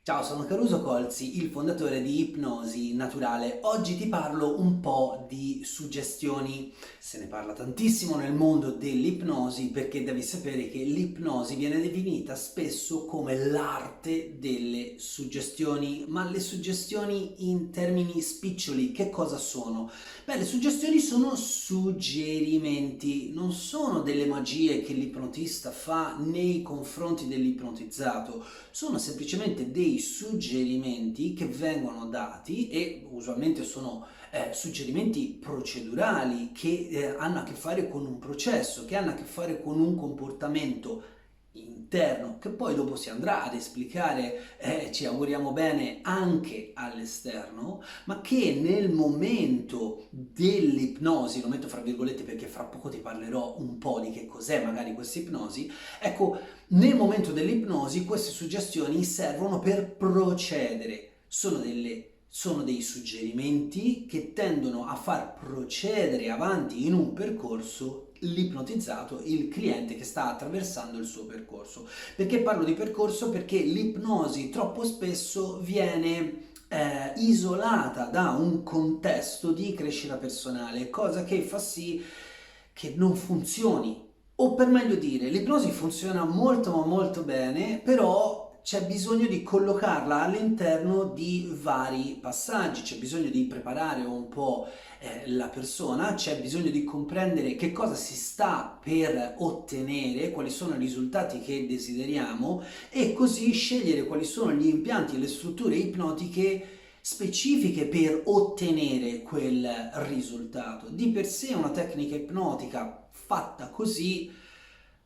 Ciao, sono Caruso Colzi, il fondatore di Ipnosi Naturale. Oggi ti parlo un po' di suggestioni. Se ne parla tantissimo nel mondo dell'ipnosi perché devi sapere che l'ipnosi viene definita spesso come l'arte delle suggestioni, ma le suggestioni in termini spiccioli che cosa sono? Beh, le suggestioni sono suggerimenti, non sono delle magie che l'ipnotista fa nei confronti dell'ipnotizzato, sono semplicemente dei suggerimenti che vengono dati e usualmente sono suggerimenti procedurali che hanno a che fare con un processo, che hanno a che fare con un comportamento interno che poi dopo si andrà ad esplicare, ci auguriamo bene, anche all'esterno, ma che nel momento dell'ipnosi, lo metto fra virgolette perché fra poco ti parlerò un po' di che cos'è magari questa ipnosi, ecco, nel momento dell'ipnosi queste suggestioni servono per procedere, sono dei suggerimenti che tendono a far procedere avanti in un percorso l'ipnotizzato, il cliente che sta attraversando il suo percorso. Perché parlo di percorso? Perché l'ipnosi troppo spesso viene isolata da un contesto di crescita personale, cosa che fa sì che non funzioni. O per meglio dire, l'ipnosi funziona molto ma molto bene, però c'è bisogno di collocarla all'interno di vari passaggi, c'è bisogno di preparare un po' la persona, c'è bisogno di comprendere che cosa si sta per ottenere, quali sono i risultati che desideriamo e così scegliere quali sono gli impianti e le strutture ipnotiche specifiche per ottenere quel risultato. Di per sé una tecnica ipnotica fatta così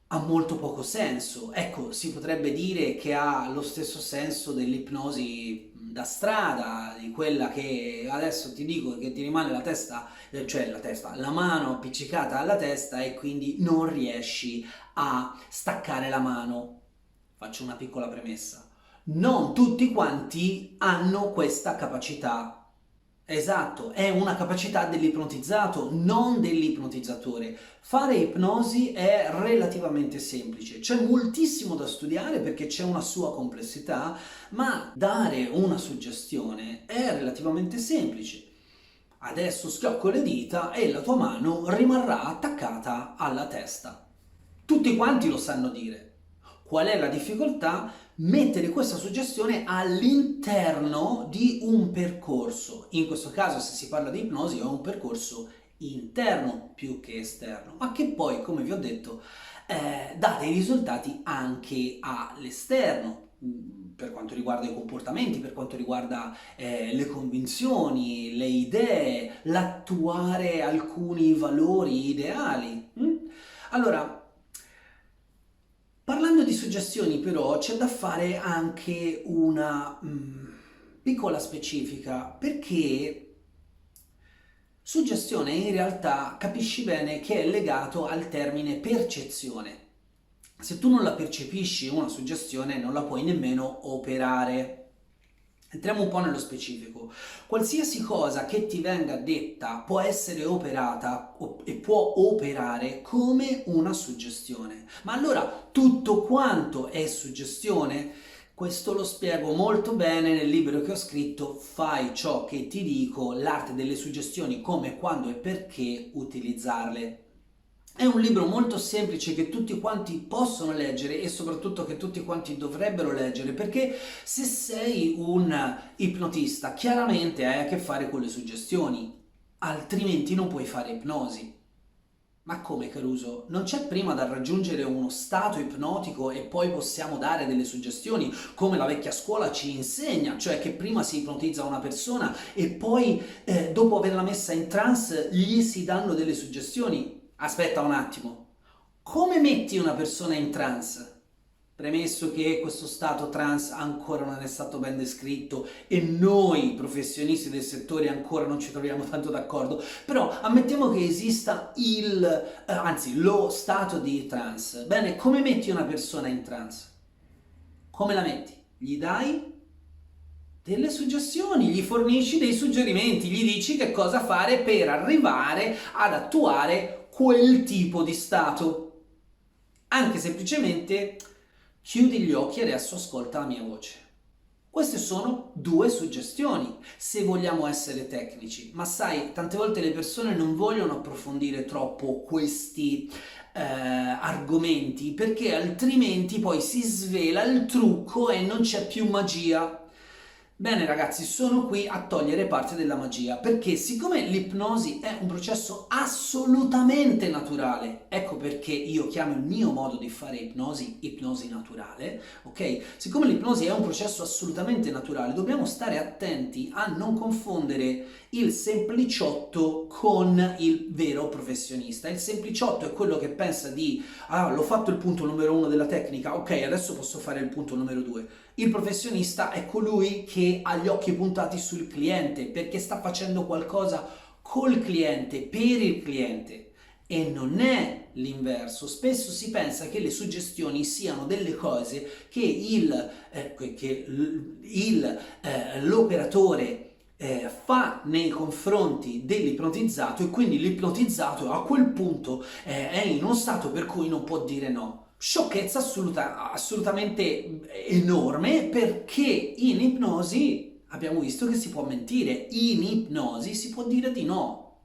ha molto poco senso. Ecco, si potrebbe dire che ha lo stesso senso dell'ipnosi da strada, di quella che adesso ti dico che ti rimane la testa, la mano appiccicata alla testa e quindi non riesci a staccare la mano. Faccio una piccola premessa. Non tutti quanti hanno questa capacità. Esatto, è una capacità dell'ipnotizzato, non dell'ipnotizzatore. Fare ipnosi è relativamente semplice, c'è moltissimo da studiare perché c'è una sua complessità, ma dare una suggestione è relativamente semplice. Adesso schiocco le dita e la tua mano rimarrà attaccata alla testa. Tutti quanti lo sanno dire. Qual è la difficoltà? Mettere questa suggestione all'interno di un percorso. In questo caso, se si parla di ipnosi, è un percorso interno più che esterno, ma che poi, come vi ho detto, dà dei risultati anche all'esterno per quanto riguarda i comportamenti, per quanto riguarda le convinzioni, le idee, l'attuare alcuni valori ideali. Allora, parlando di suggestioni però c'è da fare anche una piccola specifica perché suggestione in realtà capisci bene che è legato al termine percezione. Se tu non la percepisci una suggestione non la puoi nemmeno operare. Entriamo un po' nello specifico. Qualsiasi cosa che ti venga detta può essere operata e può operare come una suggestione. Ma allora tutto quanto è suggestione? Questo lo spiego molto bene nel libro che ho scritto Fai ciò che ti dico, l'arte delle suggestioni, come, quando e perché utilizzarle. È un libro molto semplice che tutti quanti possono leggere e soprattutto che tutti quanti dovrebbero leggere perché se sei un ipnotista chiaramente hai a che fare con le suggestioni, altrimenti non puoi fare ipnosi. Ma come Caruso? Non c'è prima da raggiungere uno stato ipnotico e poi possiamo dare delle suggestioni come la vecchia scuola ci insegna, cioè che prima si ipnotizza una persona e poi dopo averla messa in trance gli si danno delle suggestioni. Aspetta un attimo, come metti una persona in trance? Premesso che questo stato trance ancora non è stato ben descritto e noi professionisti del settore ancora non ci troviamo tanto d'accordo, però ammettiamo che esista lo stato di trance. Bene, come metti una persona in trance? Come la metti? Gli dai delle suggestioni, gli fornisci dei suggerimenti, gli dici che cosa fare per arrivare ad attuare quel tipo di stato. Anche semplicemente chiudi gli occhi e adesso ascolta la mia voce. Queste sono due suggestioni, se vogliamo essere tecnici, ma sai, tante volte le persone non vogliono approfondire troppo questi argomenti perché altrimenti poi si svela il trucco e non c'è più magia. Bene ragazzi, sono qui a togliere parte della magia, perché siccome l'ipnosi è un processo assolutamente naturale, ecco perché io chiamo il mio modo di fare ipnosi, ipnosi naturale, ok? Siccome l'ipnosi è un processo assolutamente naturale, dobbiamo stare attenti a non confondere il sempliciotto con il vero professionista. Il sempliciotto è quello che pensa l'ho fatto il punto numero 1 della tecnica, ok, adesso posso fare il punto numero 2. Il professionista è colui che ha gli occhi puntati sul cliente perché sta facendo qualcosa col cliente, per il cliente. E non è l'inverso. Spesso si pensa che le suggestioni siano delle cose che l'operatore fa nei confronti dell'ipnotizzato e quindi l'ipnotizzato a quel punto è in uno stato per cui non può dire no. Sciocchezza assolutamente enorme, perché in ipnosi abbiamo visto che si può mentire, in ipnosi si può dire di no.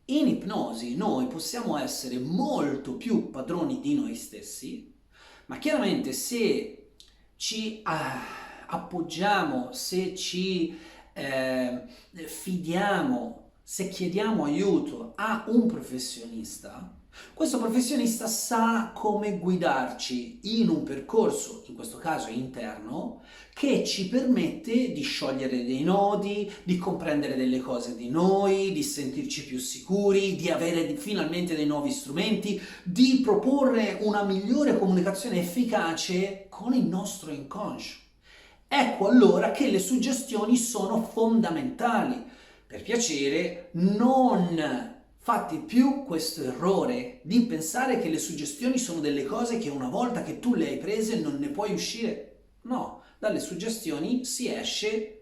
In ipnosi noi possiamo essere molto più padroni di noi stessi, ma chiaramente se ci appoggiamo, se ci fidiamo, se chiediamo aiuto a un professionista, questo professionista sa come guidarci in un percorso, in questo caso interno, che ci permette di sciogliere dei nodi, di comprendere delle cose di noi, di sentirci più sicuri, di avere finalmente dei nuovi strumenti, di proporre una migliore comunicazione efficace con il nostro inconscio. Ecco allora che le suggestioni sono fondamentali. Per piacere, non fate più questo errore di pensare che le suggestioni sono delle cose che una volta che tu le hai prese non ne puoi uscire. No, dalle suggestioni si esce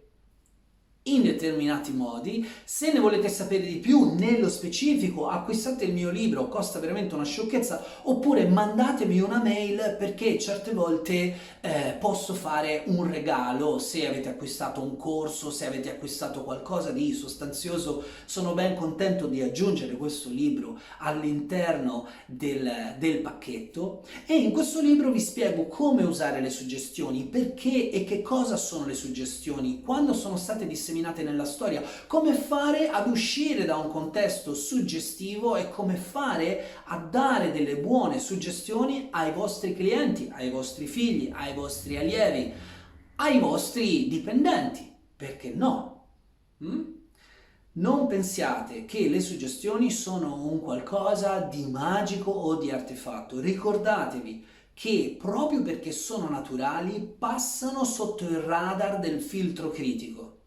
in determinati modi. Se ne volete sapere di più nello specifico, acquistate il mio libro, costa veramente una sciocchezza, oppure mandatemi una mail, perché certe volte posso fare un regalo se avete acquistato un corso, se avete acquistato qualcosa di sostanzioso. Sono ben contento di aggiungere questo libro all'interno del pacchetto, e in questo libro vi spiego come usare le suggestioni, perché e che cosa sono le suggestioni, quando sono state disseminate nella storia, come fare ad uscire da un contesto suggestivo e come fare a dare delle buone suggestioni ai vostri clienti, ai vostri figli, ai vostri allievi, ai vostri dipendenti. Perché no? Non pensiate che le suggestioni sono un qualcosa di magico o di artefatto. Ricordatevi che proprio perché sono naturali passano sotto il radar del filtro critico.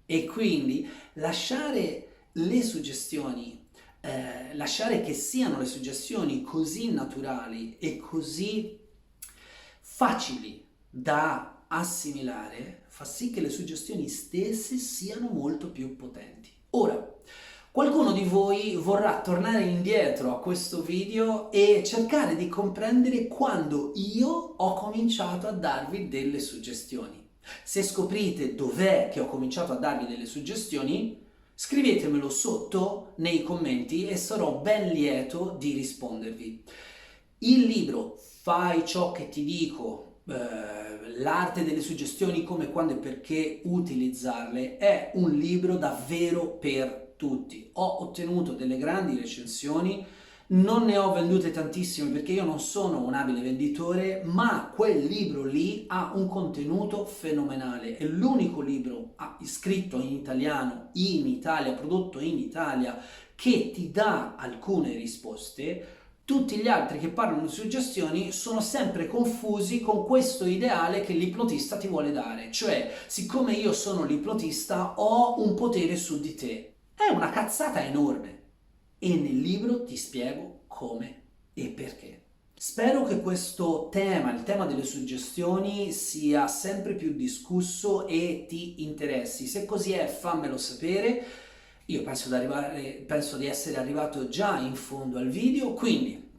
E quindi lasciare le suggestioni, lasciare che siano le suggestioni così naturali e così facili da assimilare, fa sì che le suggestioni stesse siano molto più potenti. Ora, qualcuno di voi vorrà tornare indietro a questo video e cercare di comprendere quando io ho cominciato a darvi delle suggestioni. Se scoprite dov'è che ho cominciato a darvi delle suggestioni, scrivetemelo sotto nei commenti e sarò ben lieto di rispondervi. Il libro Fai ciò che ti dico, l'arte delle suggestioni, come, quando e perché utilizzarle, è un libro davvero per tutti. Ho ottenuto delle grandi recensioni. Non ne ho vendute tantissime perché io non sono un abile venditore, ma quel libro lì ha un contenuto fenomenale. È l'unico libro scritto in italiano, in Italia, prodotto in Italia, che ti dà alcune risposte. Tutti gli altri che parlano di suggestioni sono sempre confusi con questo ideale che l'ipnotista ti vuole dare, cioè, siccome io sono l'ipnotista, ho un potere su di te. È una cazzata enorme. E nel libro ti spiego come e perché. Spero che questo tema, il tema delle suggestioni, sia sempre più discusso e ti interessi. Se così è, fammelo sapere. Io penso di essere arrivato già in fondo al video, quindi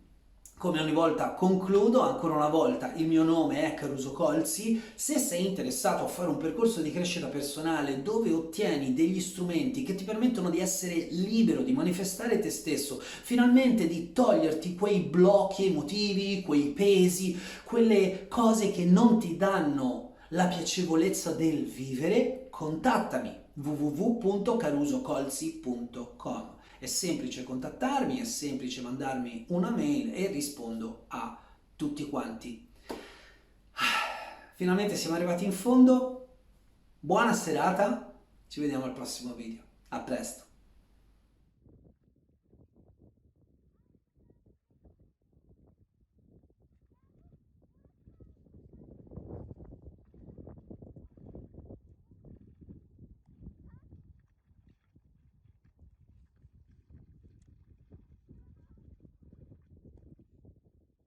Come ogni volta concludo, ancora una volta il mio nome è Caruso Colzi. Se sei interessato a fare un percorso di crescita personale dove ottieni degli strumenti che ti permettono di essere libero, di manifestare te stesso, finalmente di toglierti quei blocchi emotivi, quei pesi, quelle cose che non ti danno la piacevolezza del vivere, contattami www.carusocolzi.com. È semplice contattarmi, è semplice mandarmi una mail e rispondo a tutti quanti. Finalmente siamo arrivati in fondo. Buona serata, ci vediamo al prossimo video. A presto.